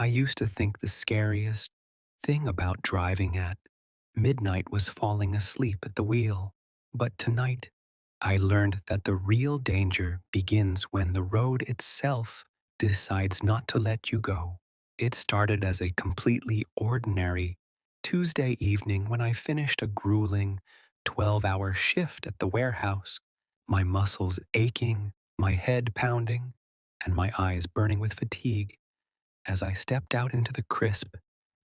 I used to think the scariest thing about driving at midnight was falling asleep at the wheel. But tonight, I learned that the real danger begins when the road itself decides not to let you go. It started as a completely ordinary Tuesday evening when I finished a grueling 12-hour shift at the warehouse, my muscles aching, my head pounding, and my eyes burning with fatigue as I stepped out into the crisp,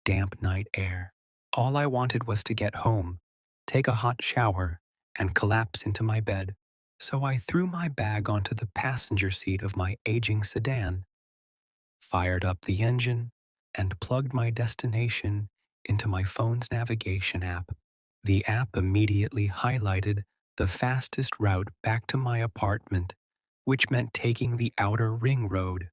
damp night air. All I wanted was to get home, take a hot shower, and collapse into my bed. So I threw my bag onto the passenger seat of my aging sedan, fired up the engine, and plugged my destination into my phone's navigation app. The app immediately highlighted the fastest route back to my apartment, which meant taking the outer ring road,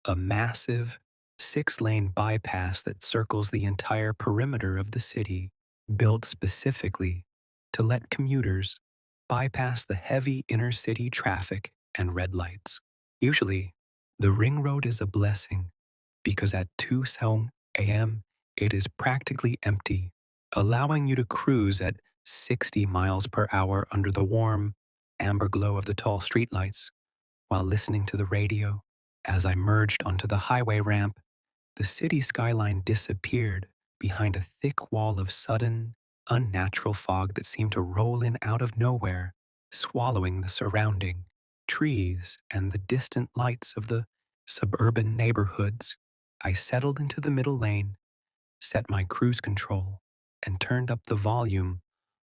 a massive, six-lane bypass that circles the entire perimeter of the city, built specifically to let commuters bypass the heavy inner-city traffic and red lights. Usually, the ring road is a blessing because at 2 a.m. it is practically empty, allowing you to cruise at 60 miles per hour under the warm, amber glow of the tall streetlights while listening to the radio. As I merged onto the highway ramp, the city skyline disappeared behind a thick wall of sudden, unnatural fog that seemed to roll in out of nowhere, swallowing the surrounding trees and the distant lights of the suburban neighborhoods. I settled into the middle lane, set my cruise control, and turned up the volume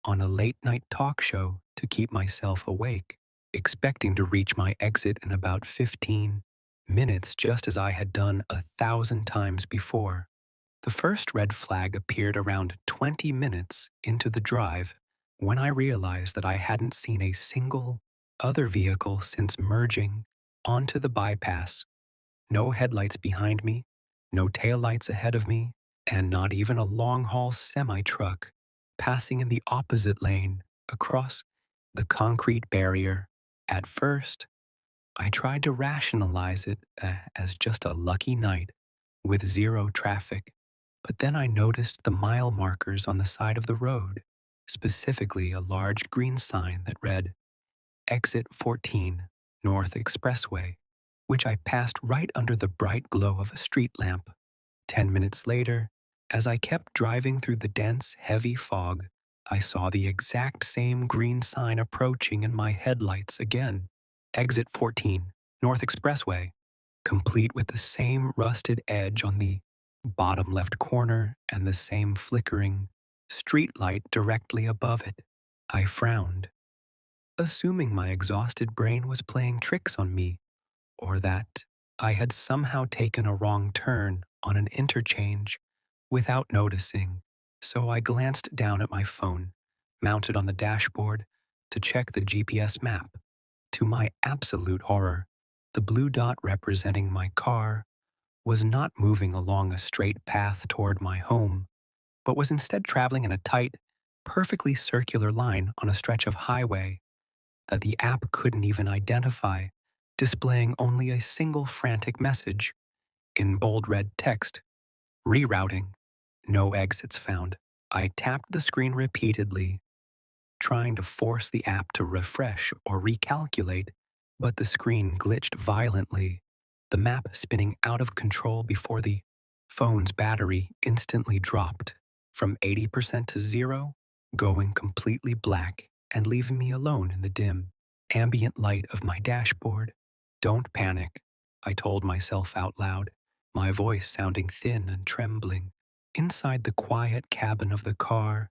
on a late-night talk show to keep myself awake, expecting to reach my exit in about 15 minutes just as I had done 1,000 times before. The first red flag appeared around 20 minutes into the drive when I realized that I hadn't seen a single other vehicle since merging onto the bypass. No headlights behind me, no taillights ahead of me, and not even a long-haul semi-truck passing in the opposite lane across the concrete barrier. At first, I tried to rationalize it as just a lucky night with zero traffic, but then I noticed the mile markers on the side of the road, specifically a large green sign that read Exit 14, North Expressway, which I passed right under the bright glow of a street lamp. 10 minutes later, as I kept driving through the dense, heavy fog, I saw the exact same green sign approaching in my headlights again. Exit 14, North Expressway, complete with the same rusted edge on the bottom left corner and the same flickering street light directly above it. I frowned, assuming my exhausted brain was playing tricks on me, or that I had somehow taken a wrong turn on an interchange without noticing. So I glanced down at my phone, mounted on the dashboard, to check the GPS map. To my absolute horror, the blue dot representing my car was not moving along a straight path toward my home, but was instead traveling in a tight, perfectly circular line on a stretch of highway that the app couldn't even identify, displaying only a single frantic message in bold red text: rerouting, no exits found. I tapped the screen repeatedly, trying to force the app to refresh or recalculate, but the screen glitched violently, the map spinning out of control before the phone's battery instantly dropped from 80% to zero, going completely black and leaving me alone in the dim, ambient light of my dashboard. Don't panic, I told myself out loud, my voice sounding thin and trembling. Inside the quiet cabin of the car,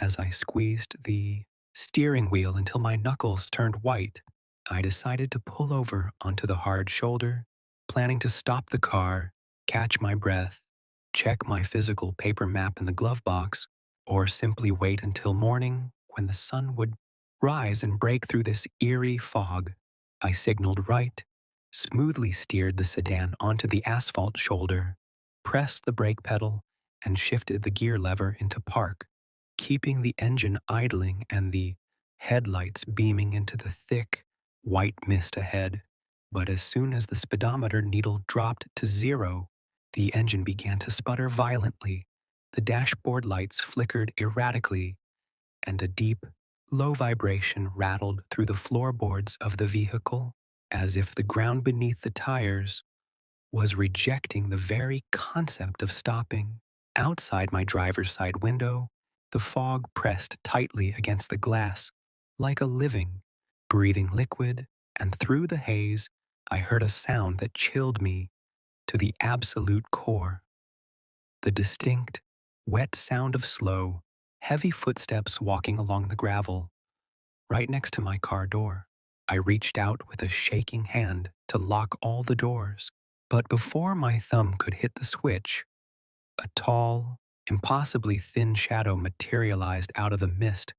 as I squeezed the steering wheel until my knuckles turned white, I decided to pull over onto the hard shoulder, planning to stop the car, catch my breath, check my physical paper map in the glove box, or simply wait until morning when the sun would rise and break through this eerie fog. I signaled right, smoothly steered the sedan onto the asphalt shoulder, pressed the brake pedal, and shifted the gear lever into park, keeping the engine idling and the headlights beaming into the thick, white mist ahead. But as soon as the speedometer needle dropped to zero The engine began to sputter violently, the dashboard lights flickered erratically, and a deep, low vibration rattled through the floorboards of the vehicle, as if the ground beneath the tires was rejecting the very concept of stopping. Outside my driver's side window, the fog pressed tightly against the glass, like a living, breathing liquid, and through the haze, I heard a sound that chilled me to the absolute core. The distinct, wet sound of slow, heavy footsteps walking along the gravel, right next to my car door. I reached out with a shaking hand to lock all the doors, but before my thumb could hit the switch, a tall, impossibly thin shadow materialized out of the mist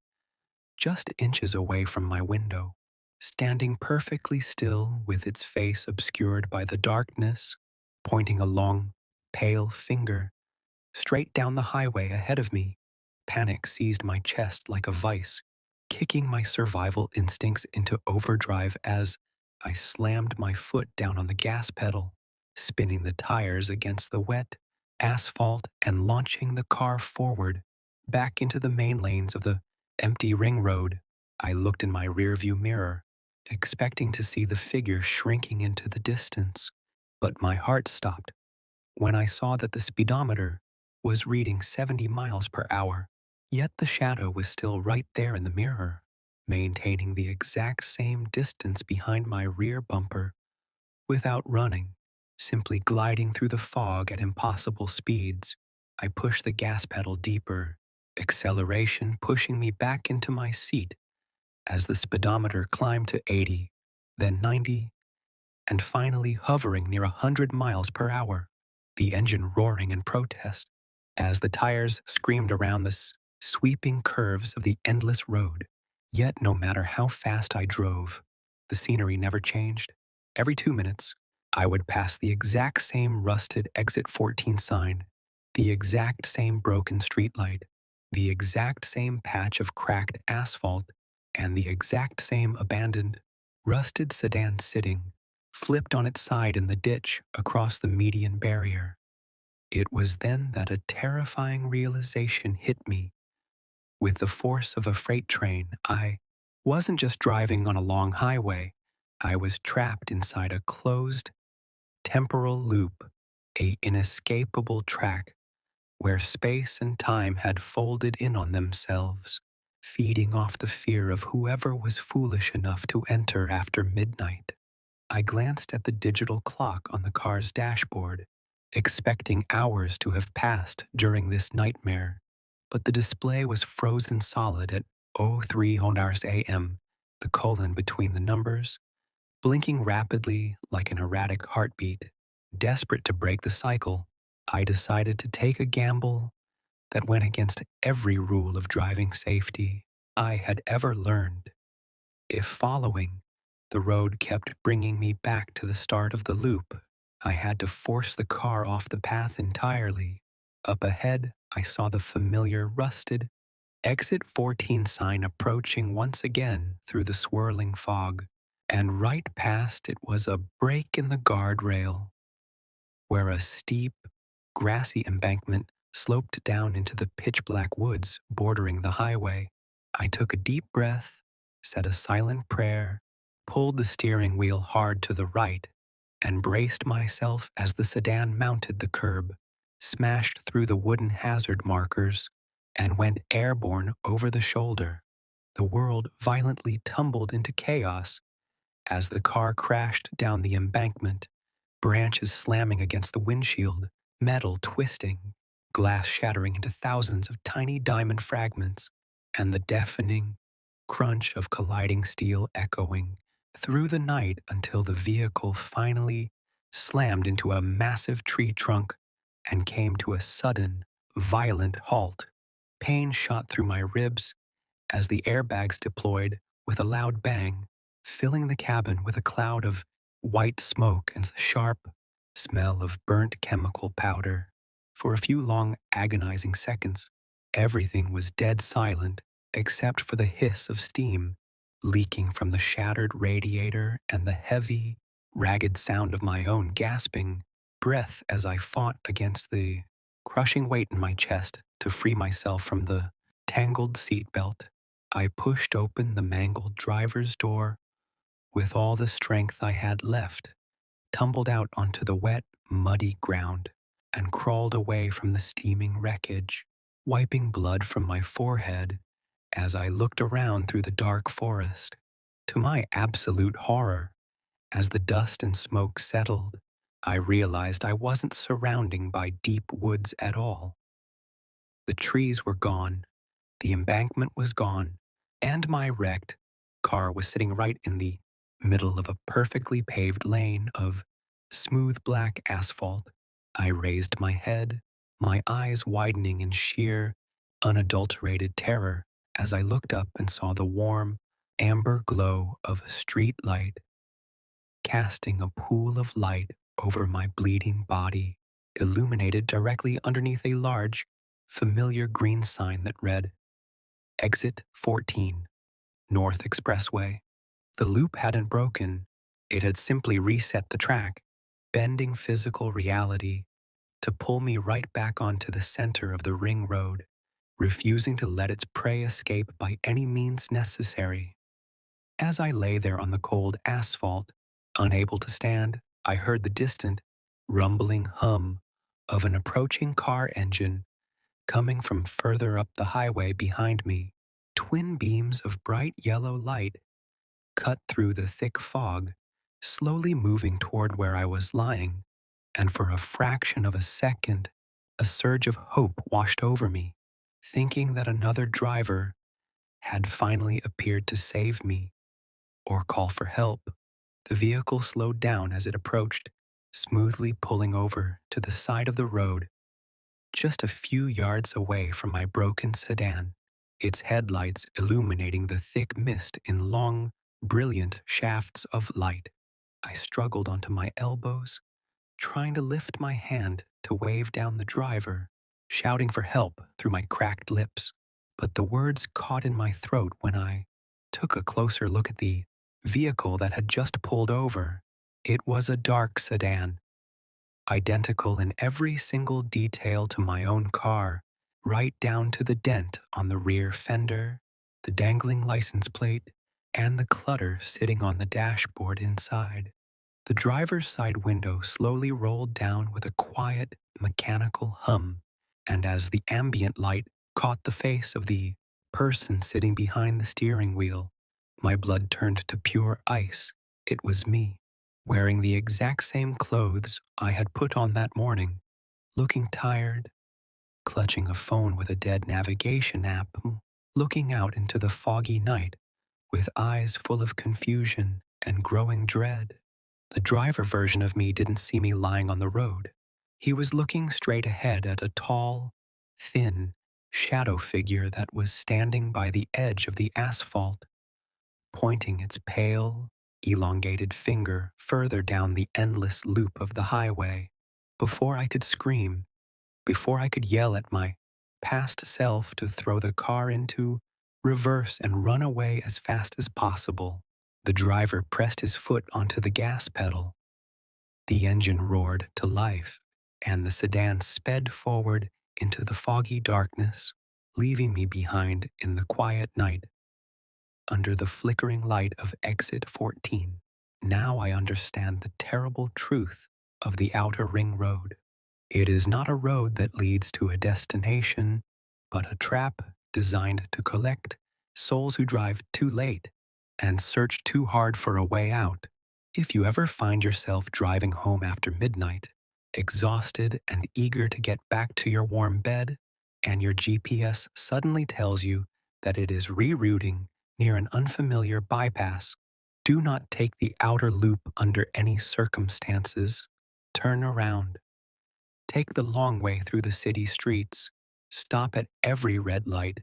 just inches away from my window, standing perfectly still with its face obscured by the darkness, pointing a long, pale finger straight down the highway ahead of me. Panic seized my chest like a vice, kicking my survival instincts into overdrive as I slammed my foot down on the gas pedal, spinning the tires against the wet asphalt and launching the car forward, back into the main lanes of the empty ring road. I looked in my rearview mirror, expecting to see the figure shrinking into the distance, but my heart stopped when I saw that the speedometer was reading 70 miles per hour, yet the shadow was still right there in the mirror, maintaining the exact same distance behind my rear bumper without running, simply gliding through the fog at impossible speeds. I pushed the gas pedal deeper, acceleration pushing me back into my seat as the speedometer climbed to 80, then 90, and finally hovering near 100 miles per hour, the engine roaring in protest as the tires screamed around the sweeping curves of the endless road. Yet no matter how fast I drove, the scenery never changed. Every 2 minutes, I would pass the exact same rusted exit 14 sign, the exact same broken streetlight, the exact same patch of cracked asphalt, and the exact same abandoned, rusted sedan sitting flipped on its side in the ditch across the median barrier. It was then that a terrifying realization hit me. With the force of a freight train, I wasn't just driving on a long highway, I was trapped inside a closed, temporal loop, a inescapable track where space and time had folded in on themselves, feeding off the fear of whoever was foolish enough to enter after midnight. I glanced at the digital clock on the car's dashboard, expecting hours to have passed during this nightmare, but the display was frozen solid at 03 hours a.m., the colon between the numbers, blinking rapidly like an erratic heartbeat. Desperate to break the cycle, I decided to take a gamble that went against every rule of driving safety I had ever learned. If following the road kept bringing me back to the start of the loop, I had to force the car off the path entirely. Up ahead, I saw the familiar rusted exit 14 sign approaching once again through the swirling fog, and right past it was a break in the guardrail where a steep, grassy embankment sloped down into the pitch-black woods bordering the highway. I took a deep breath, said a silent prayer, pulled the steering wheel hard to the right, and braced myself as the sedan mounted the curb, smashed through the wooden hazard markers, and went airborne over the shoulder. The world violently tumbled into chaos as the car crashed down the embankment, branches slamming against the windshield, metal twisting, glass shattering into thousands of tiny diamond fragments, and the deafening crunch of colliding steel echoing through the night until the vehicle finally slammed into a massive tree trunk and came to a sudden, violent halt. Pain shot through my ribs as the airbags deployed with a loud bang, filling the cabin with a cloud of white smoke and the sharp smell of burnt chemical powder. For a few long, agonizing seconds, everything was dead silent except for the hiss of steam leaking from the shattered radiator and the heavy, ragged sound of my own gasping breath as I fought against the crushing weight in my chest to free myself from the tangled seatbelt. I pushed open the mangled driver's door with all the strength I had left, tumbled out onto the wet, muddy ground, and crawled away from the steaming wreckage, wiping blood from my forehead as I looked around through the dark forest. To my absolute horror, as the dust and smoke settled, I realized I wasn't surrounded by deep woods at all. The trees were gone, the embankment was gone, and my wrecked car was sitting right in the middle of a perfectly paved lane of smooth black asphalt. I raised my head, my eyes widening in sheer, unadulterated terror as I looked up and saw the warm, amber glow of a street light casting a pool of light over my bleeding body, illuminated directly underneath a large, familiar green sign that read, Exit 14, North Expressway. The loop hadn't broken, it had simply reset the track, bending physical reality to pull me right back onto the center of the ring road, refusing to let its prey escape by any means necessary. As I lay there on the cold asphalt, unable to stand, I heard the distant, rumbling hum of an approaching car engine coming from further up the highway behind me. Twin beams of bright yellow light cut through the thick fog, slowly moving toward where I was lying, and for a fraction of a second, a surge of hope washed over me, thinking that another driver had finally appeared to save me or call for help. The vehicle slowed down as it approached, smoothly pulling over to the side of the road, just a few yards away from my broken sedan, its headlights illuminating the thick mist in long, brilliant shafts of light. I struggled onto my elbows, trying to lift my hand to wave down the driver, shouting for help through my cracked lips. But the words caught in my throat when I took a closer look at the vehicle that had just pulled over. It was a dark sedan, identical in every single detail to my own car, right down to the dent on the rear fender, the dangling license plate, and the clutter sitting on the dashboard inside. The driver's side window slowly rolled down with a quiet, mechanical hum, and as the ambient light caught the face of the person sitting behind the steering wheel, my blood turned to pure ice. It was me, wearing the exact same clothes I had put on that morning, looking tired, clutching a phone with a dead navigation app, looking out into the foggy night with eyes full of confusion and growing dread. The driver version of me didn't see me lying on the road. He was looking straight ahead at a tall, thin, shadow figure that was standing by the edge of the asphalt, pointing its pale, elongated finger further down the endless loop of the highway. Before I could scream, before I could yell at my past self to throw the car into reverse and run away as fast as possible, the driver pressed his foot onto the gas pedal. The engine roared to life, and the sedan sped forward into the foggy darkness, leaving me behind in the quiet night under the flickering light of exit 14. Now I understand the terrible truth of the outer ring road. It is not a road that leads to a destination, but a trap designed to collect souls who drive too late and search too hard for a way out. If you ever find yourself driving home after midnight, exhausted and eager to get back to your warm bed, and your GPS suddenly tells you that it is rerouting near an unfamiliar bypass, do not take the outer loop under any circumstances. Turn around. Take the long way through the city streets, stop at every red light,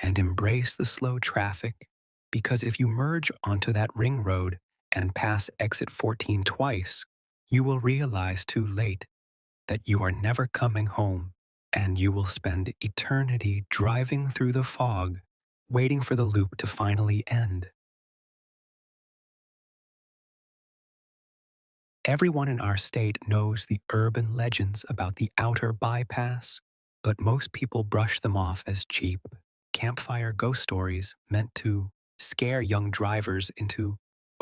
and embrace the slow traffic, because if you merge onto that ring road and pass exit 14 twice, you will realize too late that you are never coming home, and you will spend eternity driving through the fog, waiting for the loop to finally end. Everyone in our state knows the urban legends about the outer bypass, but most people brush them off as cheap campfire ghost stories meant to scare young drivers into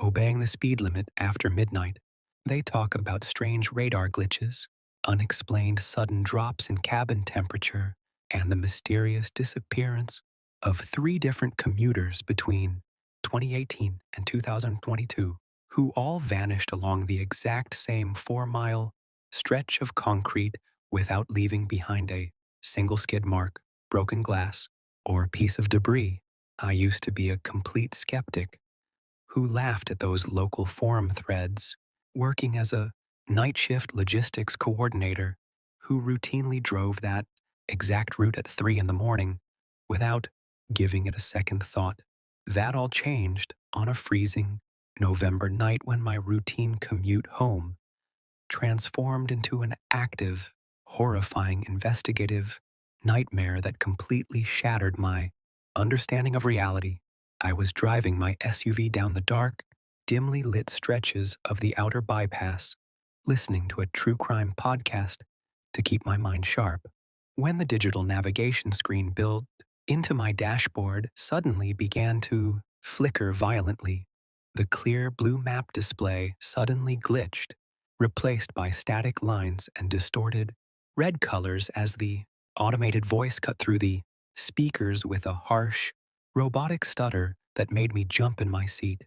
obeying the speed limit after midnight. They talk about strange radar glitches, unexplained sudden drops in cabin temperature, and the mysterious disappearance of three different commuters between 2018 and 2022 who all vanished along the exact same 4-mile stretch of concrete without leaving behind a single skid mark, broken glass, or piece of debris. I used to be a complete skeptic who laughed at those local forum threads, working as a night shift logistics coordinator who routinely drove that exact route at 3 in the morning without giving it a second thought. That all changed on a freezing November night when my routine commute home transformed into an active, horrifying investigative nightmare that completely shattered my understanding of reality. I was driving my SUV down the dark, dimly lit stretches of the outer bypass, listening to a true crime podcast to keep my mind sharp, when the digital navigation screen built into my dashboard suddenly began to flicker violently. The clear blue map display suddenly glitched, replaced by static lines and distorted red colors as the automated voice cut through the speakers with a harsh, robotic stutter that made me jump in my seat.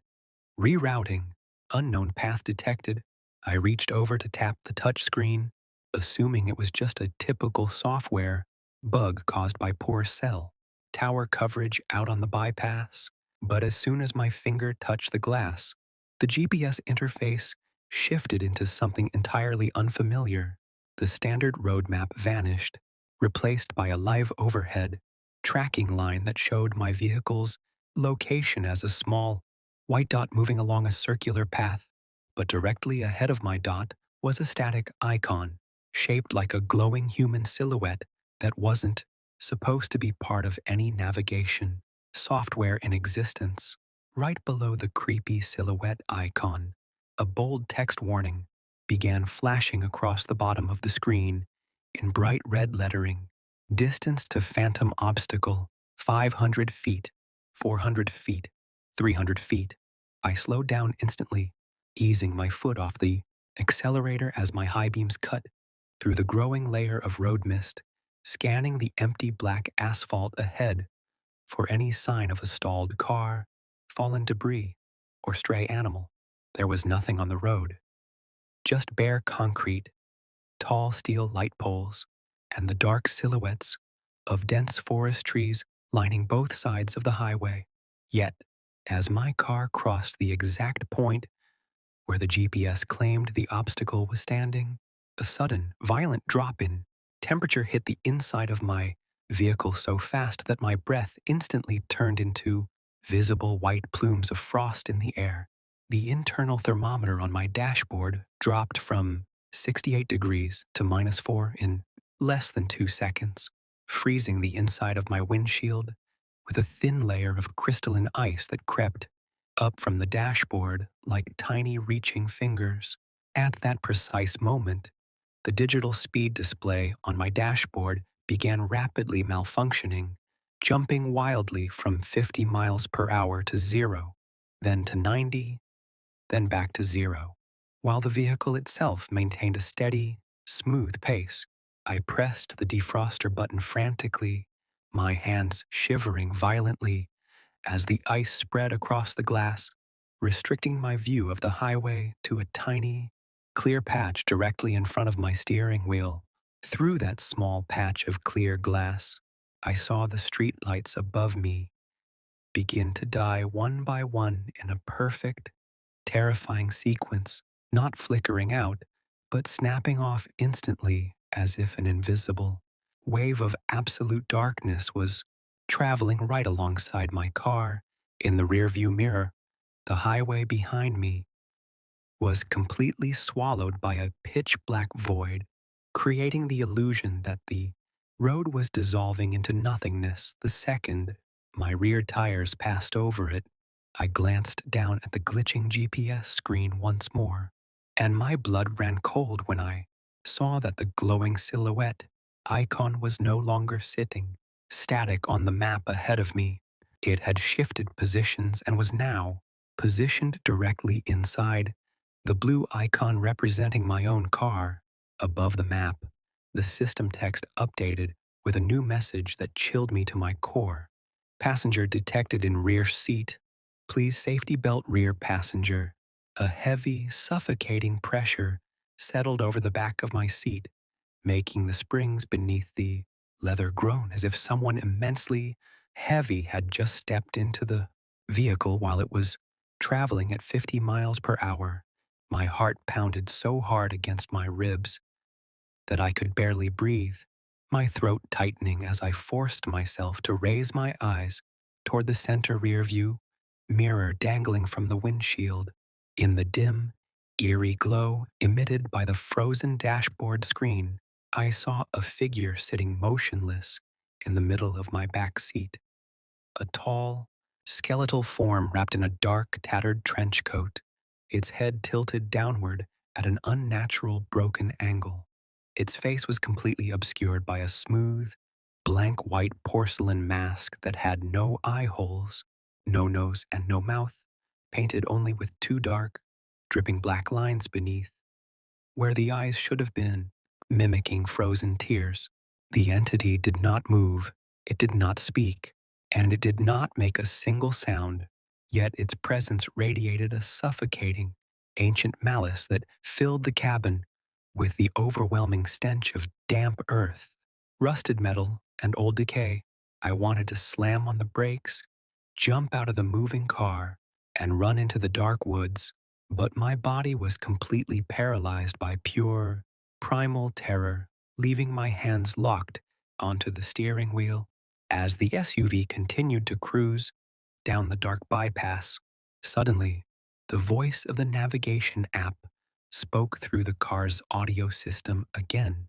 Rerouting, unknown path detected. I reached over to tap the touchscreen, assuming it was just a typical software bug caused by poor cell tower coverage out on the bypass. But as soon as my finger touched the glass, the GPS interface shifted into something entirely unfamiliar. The standard roadmap vanished, replaced by a live overhead tracking line that showed my vehicle's location as a small white dot moving along a circular path. But directly ahead of my dot was a static icon, shaped like a glowing human silhouette that wasn't supposed to be part of any navigation software in existence. Right below the creepy silhouette icon, a bold text warning began flashing across the bottom of the screen in bright red lettering. Distance to phantom obstacle, 500 feet, 400 feet, 300 feet. I slowed down instantly, easing my foot off the accelerator as my high beams cut through the growing layer of road mist, scanning the empty black asphalt ahead for any sign of a stalled car, fallen debris, or stray animal. There was nothing on the road, just bare concrete, tall steel light poles, and the dark silhouettes of dense forest trees lining both sides of the highway. Yet, as my car crossed the exact point where the GPS claimed the obstacle was standing, a sudden, violent drop in temperature hit the inside of my vehicle so fast that my breath instantly turned into visible white plumes of frost in the air. The internal thermometer on my dashboard dropped from 68 degrees to -4 in less than 2 seconds, freezing the inside of my windshield with a thin layer of crystalline ice that crept up from the dashboard like tiny reaching fingers. At that precise moment, the digital speed display on my dashboard began rapidly malfunctioning, jumping wildly from 50 miles per hour to 0, then to 90, then back to 0. While the vehicle itself maintained a steady, smooth pace, I pressed the defroster button frantically, my hands shivering violently as the ice spread across the glass, restricting my view of the highway to a tiny, clear patch directly in front of my steering wheel. Through that small patch of clear glass, I saw the streetlights above me begin to die one by one in a perfect, terrifying sequence, not flickering out, but snapping off instantly as if an invisible wave of absolute darkness was traveling right alongside my car. In the rearview mirror, the highway behind me was completely swallowed by a pitch-black void, creating the illusion that the road was dissolving into nothingness the second my rear tires passed over it. I glanced down at the glitching GPS screen once more, And my blood ran cold when I saw that the glowing silhouette icon was no longer sitting static on the map ahead of me. It had shifted positions and was now positioned directly inside the blue icon representing my own car. Above the map, the system text updated with a new message that chilled me to my core. Passenger detected in rear seat. Please safety belt rear passenger. A heavy, suffocating pressure settled over the back of my seat, making the springs beneath the leather groan as if someone immensely heavy had just stepped into the vehicle while it was traveling at 50 miles per hour. My heart pounded so hard against my ribs that I could barely breathe, my throat tightening as I forced myself to raise my eyes toward the center rear view mirror dangling from the windshield. In the dim, eerie glow emitted by the frozen dashboard screen, I saw a figure sitting motionless in the middle of my back seat, a tall, skeletal form wrapped in a dark, tattered trench coat, its head tilted downward at an unnatural, broken angle. Its face was completely obscured by a smooth, blank white porcelain mask that had no eye holes, no nose, and no mouth, painted only with two dark, dripping black lines beneath where the eyes should have been, mimicking frozen tears. The entity did not move, it did not speak, and it did not make a single sound, yet its presence radiated a suffocating, ancient malice that filled the cabin with the overwhelming stench of damp earth, rusted metal, and old decay. I wanted to slam on the brakes, jump out of the moving car, and run into the dark woods, but my body was completely paralyzed by pure, primal terror, leaving my hands locked onto the steering wheel as the SUV continued to cruise down the dark bypass. Suddenly, the voice of the navigation app spoke through the car's audio system again,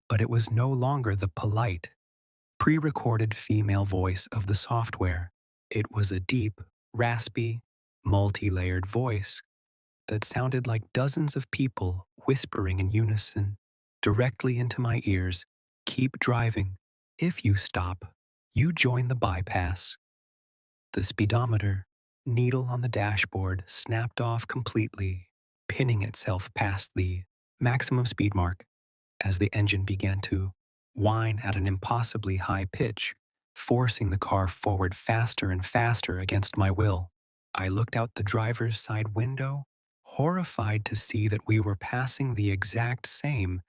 but it was no longer the polite, pre-recorded female voice of the software. It was a deep, raspy, multi-layered voice that sounded like dozens of people whispering in unison directly into my ears. Keep driving. If you stop, you join the bypass. The speedometer, needle on the dashboard, snapped off completely, pinning itself past the maximum speed mark as the engine began to whine at an impossibly high pitch, forcing the car forward faster and faster against my will. I looked out the driver's side window, horrified to see that we were passing the exact same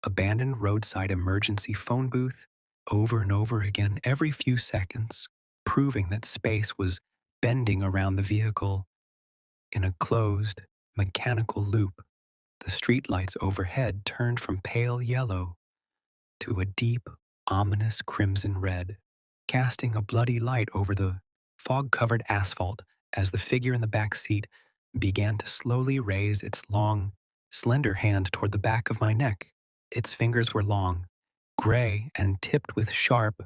abandoned roadside emergency phone booth over and over again every few seconds, proving that space was bending around the vehicle in a closed, mechanical loop. The streetlights overhead turned from pale yellow to a deep, ominous crimson red, casting a bloody light over the fog-covered asphalt as the figure in the back seat began to slowly raise its long, slender hand toward the back of my neck. Its fingers were long, gray, and tipped with sharp,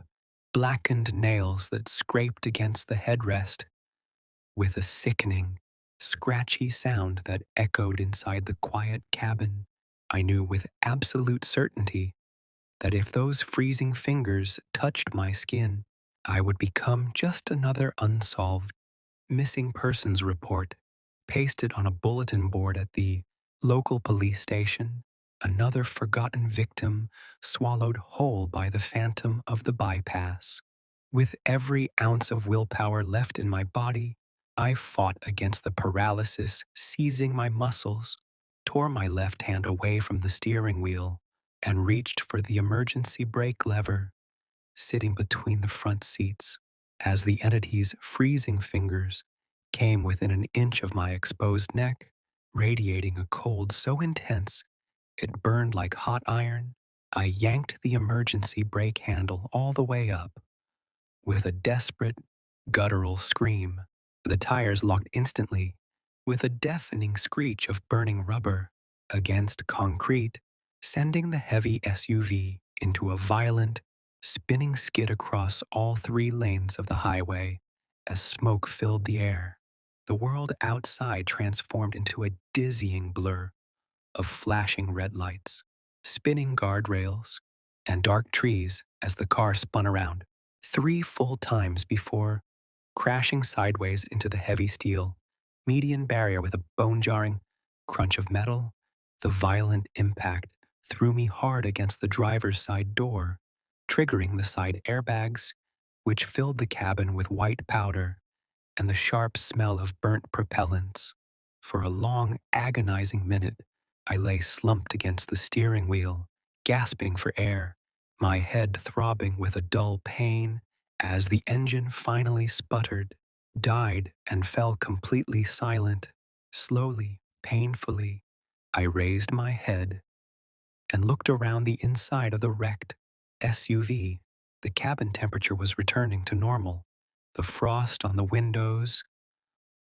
blackened nails that scraped against the headrest with a sickening, scratchy sound that echoed inside the quiet cabin. I knew with absolute certainty that if those freezing fingers touched my skin, I would become just another unsolved missing persons report pasted on a bulletin board at the local police station, another forgotten victim swallowed whole by the phantom of the bypass. With every ounce of willpower left in my body, I fought against the paralysis seizing my muscles, tore my left hand away from the steering wheel, and reached for the emergency brake lever sitting between the front seats. As the entity's freezing fingers came within an inch of my exposed neck, radiating a cold so intense it burned like hot iron, I yanked the emergency brake handle all the way up. With a desperate, guttural scream, the tires locked instantly, with a deafening screech of burning rubber against concrete, sending the heavy SUV into a violent, spinning skid across all three lanes of the highway as smoke filled the air. The world outside transformed into a dizzying blur, of flashing red lights, spinning guardrails, and dark trees as the car spun around 3 full times before crashing sideways into the heavy steel median barrier with a bone-jarring crunch of metal. The violent impact threw me hard against the driver's side door, triggering the side airbags, which filled the cabin with white powder and the sharp smell of burnt propellants. For a long, agonizing minute, I lay slumped against the steering wheel, gasping for air, my head throbbing with a dull pain as the engine finally sputtered, died, and fell completely silent. Slowly, painfully, I raised my head and looked around the inside of the wrecked SUV. The cabin temperature was returning to normal. The frost on the windows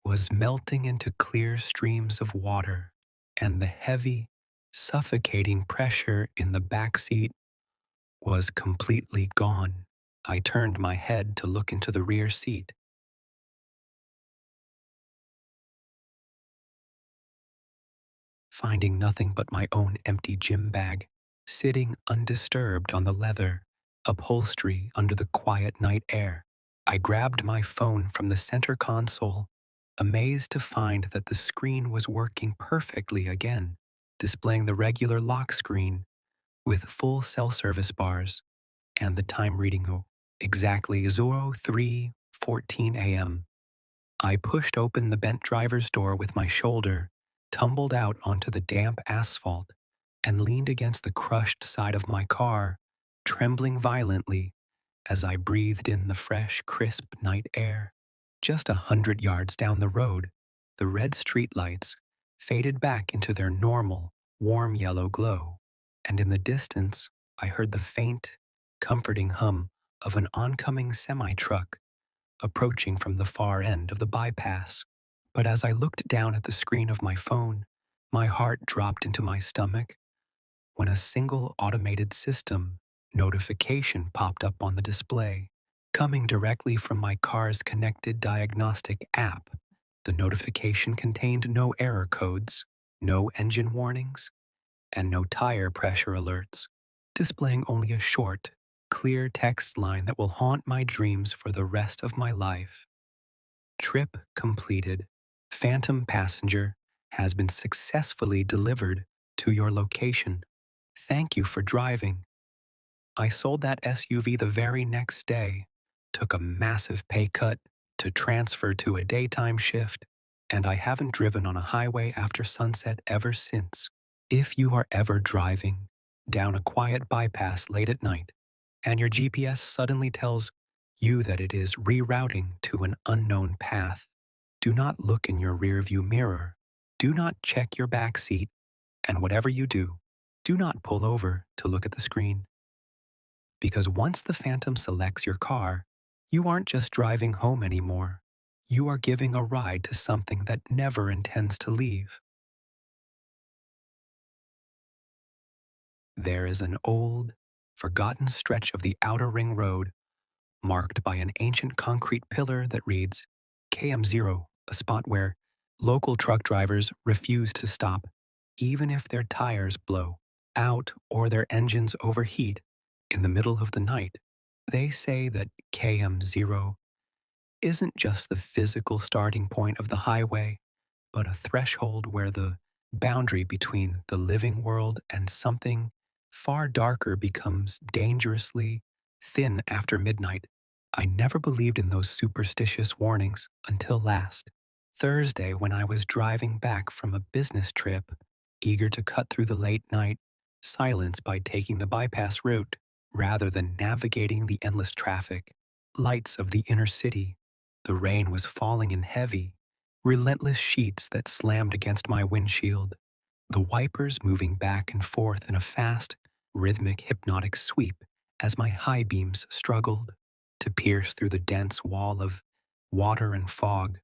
was melting into clear streams of water, and the heavy, suffocating pressure in the back seat was completely gone. I turned my head to look into the rear seat, finding nothing but my own empty gym bag, sitting undisturbed on the leather upholstery under the quiet night air. I grabbed my phone from the center console, amazed to find that the screen was working perfectly again, displaying the regular lock screen with full cell service bars and the time reading exactly 03:14 a.m. I pushed open the bent driver's door with my shoulder, tumbled out onto the damp asphalt, and leaned against the crushed side of my car, trembling violently as I breathed in the fresh, crisp night air. Just 100 yards down the road, the red streetlights faded back into their normal, warm yellow glow, and in the distance, I heard the faint, comforting hum of an oncoming semi-truck approaching from the far end of the bypass. But as I looked down at the screen of my phone, my heart dropped into my stomach when a single automated system notification popped up on the display, coming directly from my car's connected diagnostic app. The notification contained no error codes, no engine warnings, and no tire pressure alerts, displaying only a short, clear text line that will haunt my dreams for the rest of my life. Trip completed. Phantom passenger has been successfully delivered to your location. Thank you for driving. I sold that SUV the very next day, took a massive pay cut to transfer to a daytime shift, and I haven't driven on a highway after sunset ever since. If you are ever driving down a quiet bypass late at night, and your GPS suddenly tells you that it is rerouting to an unknown path, do not look in your rearview mirror. Do not check your back seat, and whatever you do not pull over to look at the screen. Because once the Phantom selects your car, you aren't just driving home anymore. You are giving a ride to something that never intends to leave. There is an old, forgotten stretch of the outer ring road marked by an ancient concrete pillar that reads KM0, a spot where local truck drivers refuse to stop, even if their tires blow out or their engines overheat in the middle of the night. They say that KM0 isn't just the physical starting point of the highway, but a threshold where the boundary between the living world and something far darker becomes dangerously thin after midnight. I never believed in those superstitious warnings until last Thursday when I was driving back from a business trip, eager to cut through the late night silence by taking the bypass route rather than navigating the endless traffic lights of the inner city. The rain was falling in heavy, relentless sheets that slammed against my windshield, the wipers moving back and forth in a fast, rhythmic, hypnotic sweep as my high beams struggled to pierce through the dense wall of water and fog.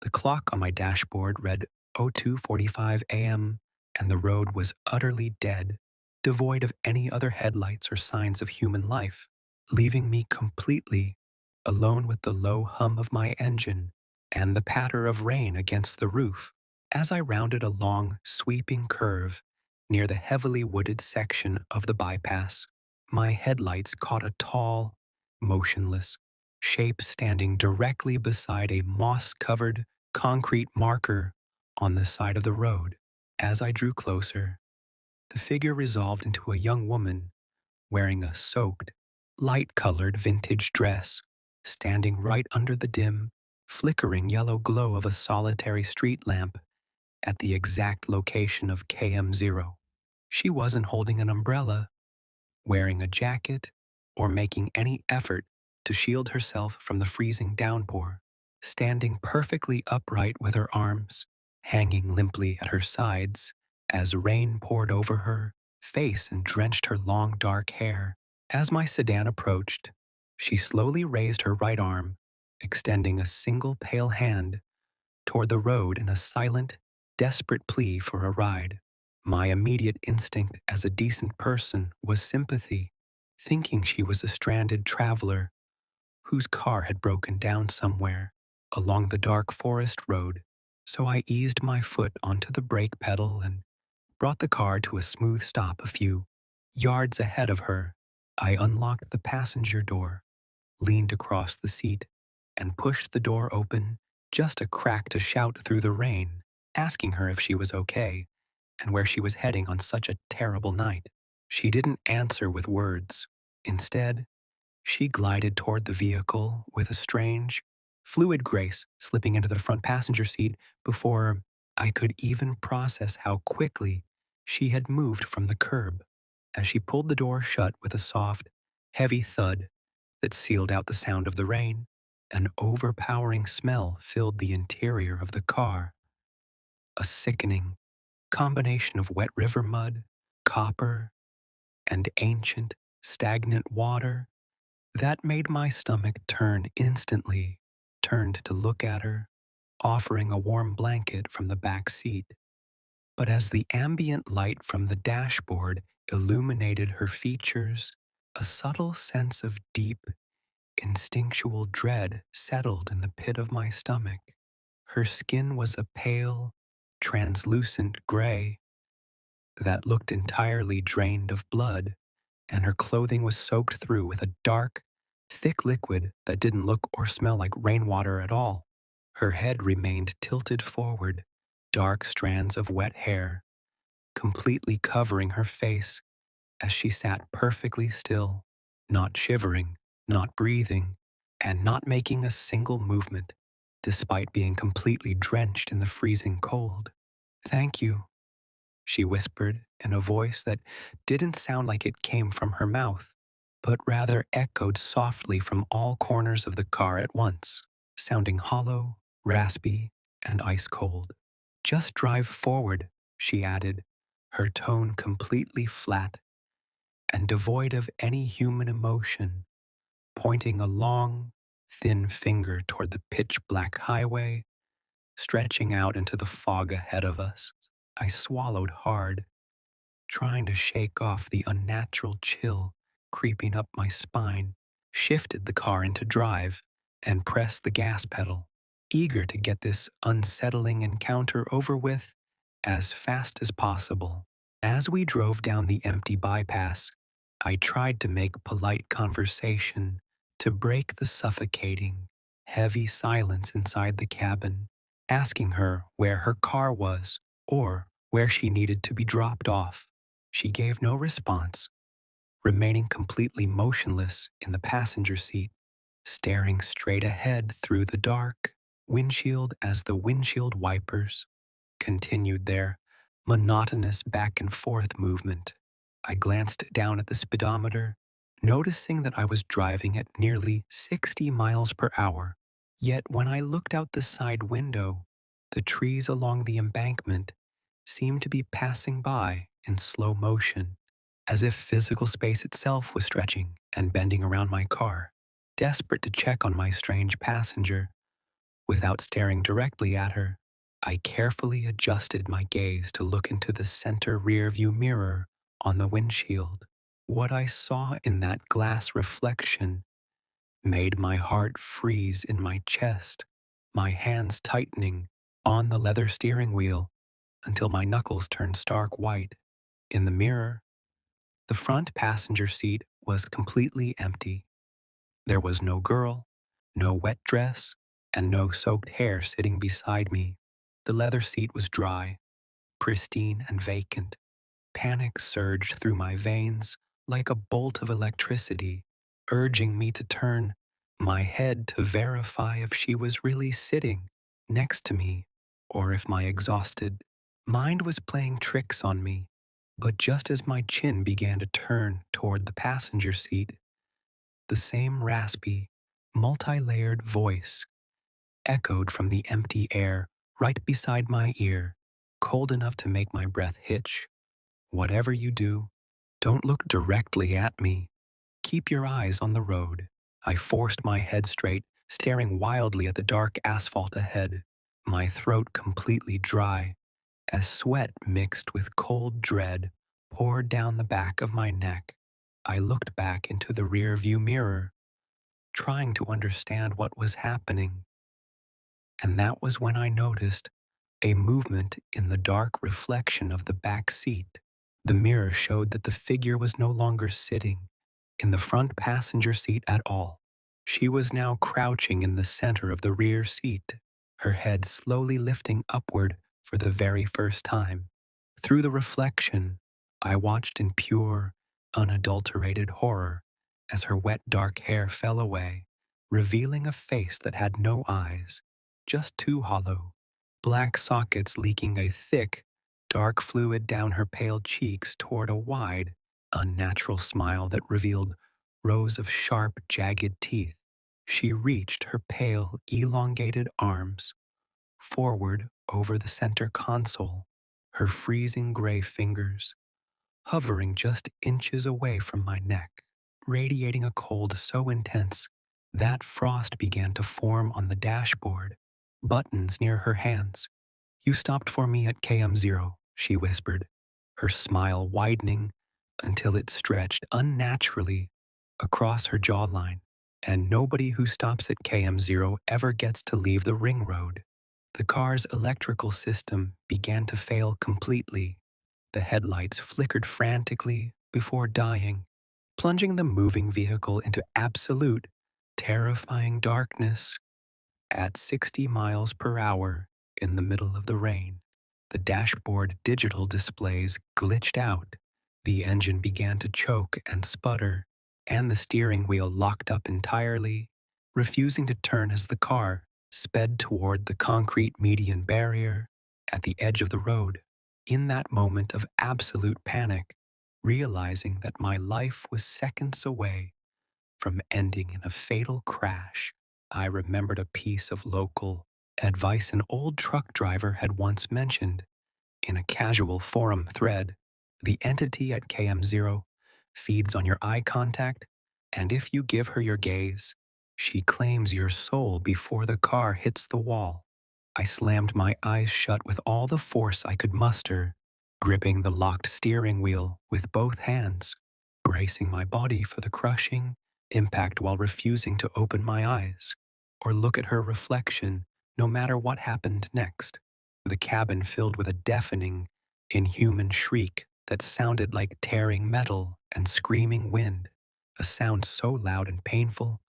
The clock on my dashboard read 02:45 a.m., and the road was utterly dead, devoid of any other headlights or signs of human life, leaving me completely alone with the low hum of my engine and the patter of rain against the roof. As I rounded a long, sweeping curve Near the heavily wooded section of the bypass, my headlights caught a tall, motionless shape standing directly beside a moss-covered concrete marker on the side of the road. As I drew closer, the figure resolved into a young woman wearing a soaked, light-colored vintage dress, standing right under the dim, flickering yellow glow of a solitary street lamp at the exact location of KM0. She wasn't holding an umbrella, wearing a jacket, or making any effort to shield herself from the freezing downpour. Standing perfectly upright with her arms hanging limply at her sides as rain poured over her face and drenched her long dark hair. As my sedan approached, she slowly raised her right arm, extending a single pale hand toward the road in a silent, desperate plea for a ride. My immediate instinct as a decent person was sympathy, thinking she was a stranded traveler whose car had broken down somewhere along the dark forest road. So I eased my foot onto the brake pedal and brought the car to a smooth stop a few yards ahead of her. I unlocked the passenger door, leaned across the seat, and pushed the door open just a crack to shout through the rain, asking her if she was okay and where she was heading on such a terrible night. She didn't answer with words. Instead, she glided toward the vehicle with a strange, fluid grace, slipping into the front passenger seat before I could even process how quickly she had moved from the curb. As she pulled the door shut with a soft, heavy thud that sealed out the sound of the rain, an overpowering smell filled the interior of the car. A sickening combination of wet river mud, copper, and ancient, stagnant water that made my stomach turn instantly. Turned to look at her, offering a warm blanket from the back seat. But as the ambient light from the dashboard illuminated her features, a subtle sense of deep, instinctual dread settled in the pit of my stomach. Her skin was a pale, translucent gray that looked entirely drained of blood, and her clothing was soaked through with a dark, thick liquid that didn't look or smell like rainwater at all. Her head remained tilted forward, dark strands of wet hair completely covering her face as she sat perfectly still, not shivering, not breathing, and not making a single movement, despite being completely drenched in the freezing cold. "Thank you," she whispered in a voice that didn't sound like it came from her mouth, but rather echoed softly from all corners of the car at once, sounding hollow, raspy, and ice cold. "Just drive forward," she added, her tone completely flat and devoid of any human emotion, pointing a long, thin finger toward the pitch-black highway stretching out into the fog ahead of us. I swallowed hard, trying to shake off the unnatural chill creeping up my spine, shifted the car into drive, and pressed the gas pedal, eager to get this unsettling encounter over with as fast as possible. As we drove down the empty bypass, I tried to make polite conversation to break the suffocating, heavy silence inside the cabin, asking her where her car was or where she needed to be dropped off. She gave no response, remaining completely motionless in the passenger seat, staring straight ahead through the dark windshield as the windshield wipers continued their monotonous back and forth movement. I glanced down at the speedometer, noticing that I was driving at nearly 60 miles per hour. Yet when I looked out the side window, the trees along the embankment seemed to be passing by in slow motion, as if physical space itself was stretching and bending around my car. Desperate to check on my strange passenger, without staring directly at her, I carefully adjusted my gaze to look into the center rearview mirror on the windshield. What I saw in that glass reflection made my heart freeze in my chest, my hands tightening on the leather steering wheel until my knuckles turned stark white. In the mirror, the front passenger seat was completely empty. There was no girl, no wet dress, and no soaked hair sitting beside me. The leather seat was dry, pristine, and vacant. Panic surged through my veins like a bolt of electricity, urging me to turn my head to verify if she was really sitting next to me or if my exhausted mind was playing tricks on me. But just as my chin began to turn toward the passenger seat, the same raspy, multi layered voice echoed from the empty air right beside my ear, cold enough to make my breath hitch. Whatever you do, don't look directly at me. Keep your eyes on the road. I forced my head straight, staring wildly at the dark asphalt ahead, my throat completely dry, as sweat mixed with cold dread poured down the back of my neck. I looked back into the rear-view mirror, trying to understand what was happening. And that was when I noticed a movement in the dark reflection of the back seat. The mirror showed that the figure was no longer sitting in the front passenger seat at all. She was now crouching in the center of the rear seat, her head slowly lifting upward for the very first time. Through the reflection, I watched in pure, unadulterated horror as her wet dark hair fell away, revealing a face that had no eyes, just two hollow, black sockets leaking a thick, dark fluid down her pale cheeks toward a wide, unnatural smile that revealed rows of sharp, jagged teeth. She reached her pale, elongated arms forward over the center console, her freezing gray fingers hovering just inches away from my neck, radiating a cold so intense that frost began to form on the dashboard, buttons near her hands. "You stopped for me at KM0, she whispered, her smile widening until it stretched unnaturally across her jawline. "And nobody who stops at KM0 ever gets to leave the ring road." The car's electrical system began to fail completely. The headlights flickered frantically before dying, plunging the moving vehicle into absolute, terrifying darkness. At 60 miles per hour in the middle of the rain, the dashboard digital displays glitched out. The engine began to choke and sputter, and the steering wheel locked up entirely, refusing to turn as the car sped toward the concrete median barrier at the edge of the road. In that moment of absolute panic, realizing that my life was seconds away from ending in a fatal crash, I remembered a piece of local advice an old truck driver had once mentioned in a casual forum thread. The entity at KM0 feeds on your eye contact, and if you give her your gaze, she claims your soul before the car hits the wall. I slammed my eyes shut with all the force I could muster, gripping the locked steering wheel with both hands, bracing my body for the crushing impact while refusing to open my eyes or look at her reflection, no matter what happened next. The cabin filled with a deafening, inhuman shriek that sounded like tearing metal and screaming wind, a sound so loud and painful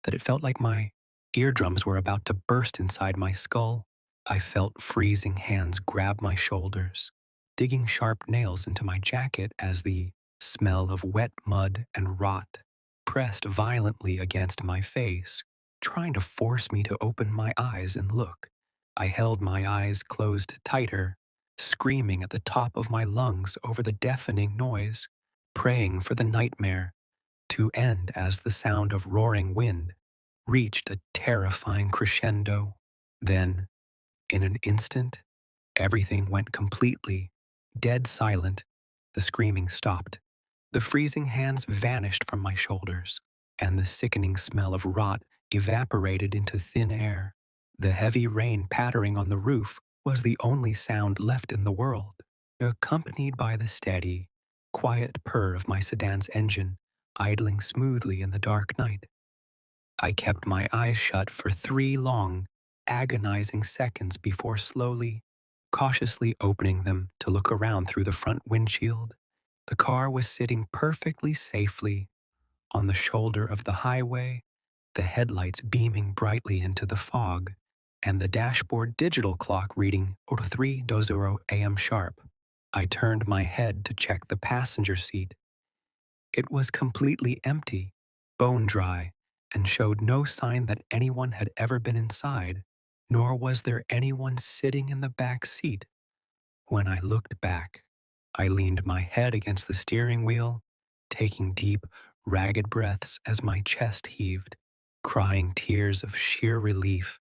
that it felt like my eardrums were about to burst inside my skull. I felt freezing hands grab my shoulders, digging sharp nails into my jacket as the smell of wet mud and rot pressed violently against my face, trying to force me to open my eyes and look. I held my eyes closed tighter, screaming at the top of my lungs over the deafening noise, praying for the nightmare to end as the sound of roaring wind reached a terrifying crescendo. Then, in an instant, everything went completely dead silent. The screaming stopped. The freezing hands vanished from my shoulders, and the sickening smell of rot evaporated into thin air. The heavy rain pattering on the roof was the only sound left in the world, accompanied by the steady, quiet purr of my sedan's engine idling smoothly in the dark night. I kept my eyes shut for 3 long, agonizing seconds before slowly, cautiously opening them to look around through the front windshield. The car was sitting perfectly safely on the shoulder of the highway, the headlights beaming brightly into the fog, and the dashboard digital clock reading 03:20 a.m. sharp. I turned my head to check the passenger seat. It was completely empty, bone dry, and showed no sign that anyone had ever been inside, nor was there anyone sitting in the back seat. When I looked back, I leaned my head against the steering wheel, taking deep, ragged breaths as my chest heaved, crying tears of sheer relief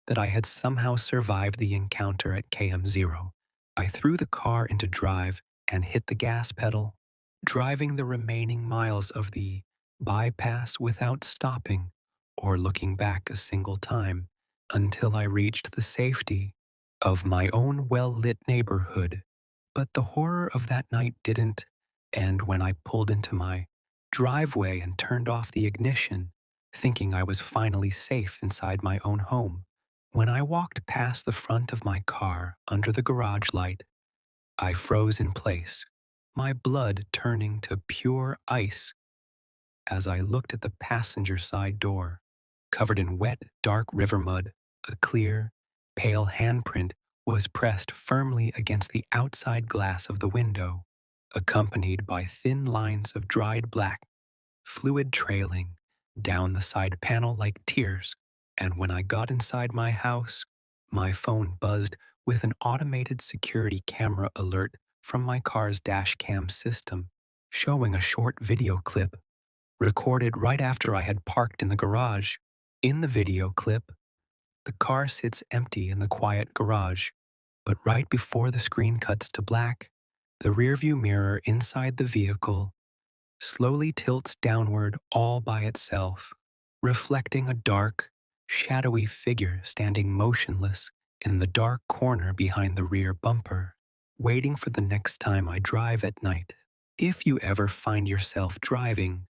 that I had somehow survived the encounter at KM0. I threw the car into drive and hit the gas pedal, driving the remaining miles of the bypass without stopping or looking back a single time until I reached the safety of my own well-lit neighborhood. But the horror of that night didn't end when I pulled into my driveway and turned off the ignition, thinking I was finally safe inside my own home. When I walked past the front of my car under the garage light, I froze in place, my blood turning to pure ice as I looked at the passenger side door. Covered in wet, dark river mud, a clear, pale handprint was pressed firmly against the outside glass of the window, accompanied by thin lines of dried black, fluid trailing down the side panel like tears. And when I got inside my house, my phone buzzed with an automated security camera alert from my car's dash cam system, showing a short video clip recorded right after I had parked in the garage. In the video clip, the car sits empty in the quiet garage, but right before the screen cuts to black, the rearview mirror inside the vehicle slowly tilts downward all by itself, reflecting a dark, shadowy figure standing motionless in the dark corner behind the rear bumper, waiting for the next time I drive at night. If you ever find yourself driving